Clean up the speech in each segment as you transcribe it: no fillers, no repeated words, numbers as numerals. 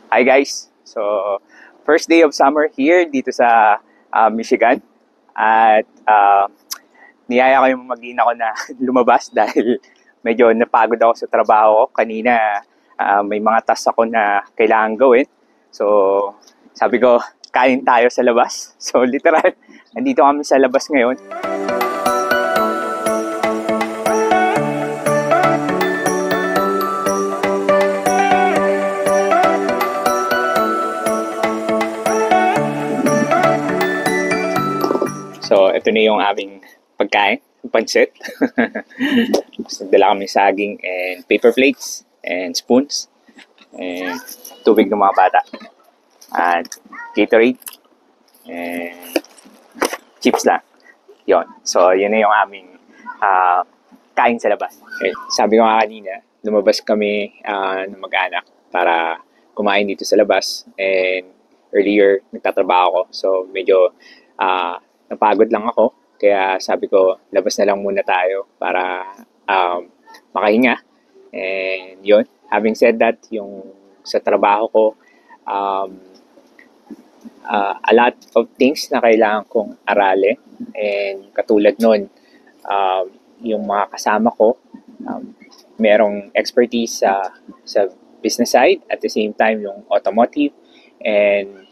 Hi guys! So, first day of summer here dito sa Michigan. At niyaya ko yung mag-ina ko na lumabas dahil medyo napagod ako sa trabaho ko. Kanina may mga tasks ako na kailangan gawin. So, sabi ko, kain tayo sa labas. So, literal, nandito kami sa labas ngayon. So, ito na yung aming pagkain, pancit. Nagdala kami saging and paper plates and spoons and tubig ng mga bata and Gatorade and chips lang. Yon. So, yun na yung aming kain sa labas. Okay. Sabi ko nga kanina, lumabas kami ng mag-anak para kumain dito sa labas and earlier nagtatrabaho ko. So, medyo napagod lang ako, kaya sabi ko, labas na lang muna tayo para makahinga. And yun, having said that, yung sa trabaho ko, a lot of things na kailangan kong aralin. And katulad nun, yung mga kasama ko, merong expertise sa business side, at the same time yung automotive, and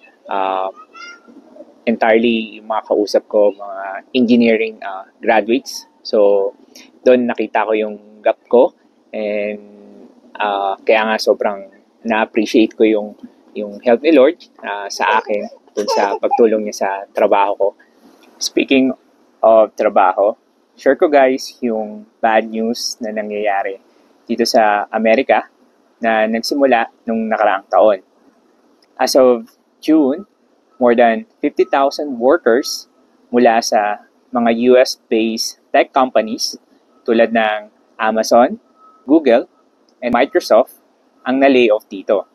entirely yung mga kausap ko, mga engineering graduates. So, doon nakita ko yung gap ko and kaya nga sobrang na-appreciate ko yung help ni Lord sa akin dun sa pagtulong niya sa trabaho ko. Speaking of trabaho, share ko guys yung bad news na nangyayari dito sa Amerika na nagsimula nung nakaraang taon. As of June, more than 50,000 workers mula sa mga US-based tech companies tulad ng Amazon, Google, and Microsoft ang na-layoff dito.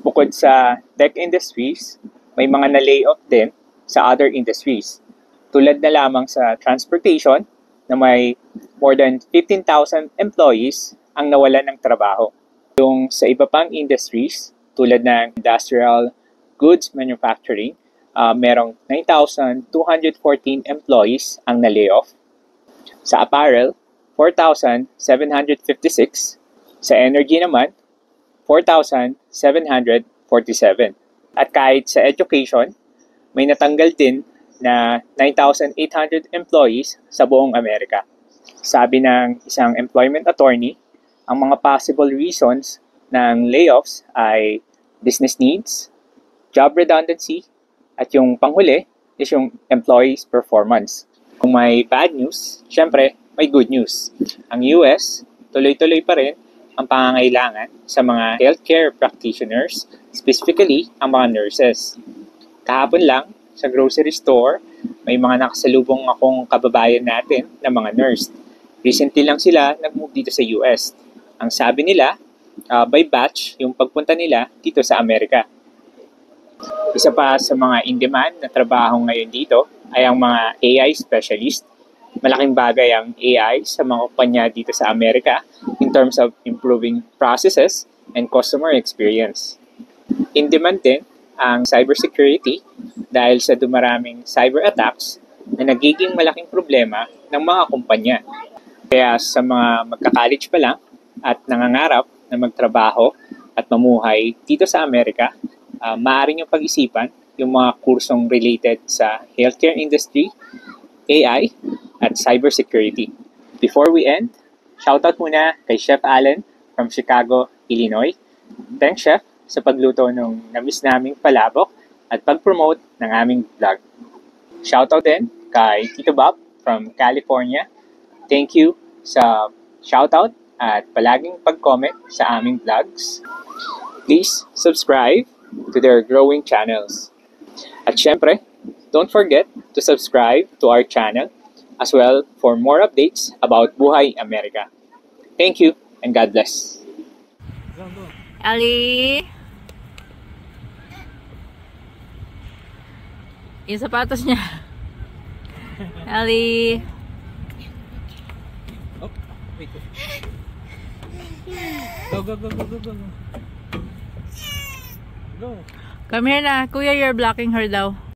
Bukod sa tech industries, may mga na-layoff din sa other industries. Tulad na lamang sa transportation na may more than 15,000 employees ang nawalan ng trabaho. Yung sa iba pang industries tulad ng industrial goods manufacturing, merong 9,214 employees ang na-layoff. Sa apparel, 4,756. Sa energy naman, 4,747. At kahit sa education, may natanggal din na 9,800 employees sa buong Amerika. Sabi ng isang employment attorney, ang mga possible reasons ng layoffs ay business needs, job redundancy, at yung panghuli is yung employees' performance. Kung may bad news, syempre may good news. Ang US, tuloy-tuloy pa rin ang pangangailangan sa mga healthcare practitioners, specifically ang mga nurses. Kahapon lang, sa grocery store, may mga nakasalubong akong kababayan natin na mga nurse. Recently lang sila nag-move dito sa US. Ang sabi nila, by batch yung pagpunta nila dito sa Amerika. Isa pa sa mga in-demand na trabaho ngayon dito ay ang mga AI specialist. Malaking bagay ang AI sa mga kumpanya dito sa Amerika in terms of improving processes and customer experience. In-demand din ang cybersecurity dahil sa dumaraming cyber attacks na nagiging malaking problema ng mga kumpanya. Kaya sa mga magka-college pa lang at nangangarap na magtrabaho at mamuhay dito sa Amerika, maaari niyong pag-isipan yung mga kursong related sa healthcare industry, AI, at cybersecurity. Before we end, shoutout muna kay Chef Allen from Chicago, Illinois. Thanks, Chef, sa pagluto ng na-miss naming palabok at pag-promote ng aming vlog. Shoutout din kay Tito Bob from California. Thank you sa shoutout at palaging pag-comment sa aming vlogs. Please subscribe to their growing channels. At syempre, don't forget to subscribe to our channel as well for more updates about Buhay Amerika. Thank you and God bless. Ali! Yung sapatos niya. Ali! Oh, wait. Go. Come here na. Kuya, you're blocking her daw.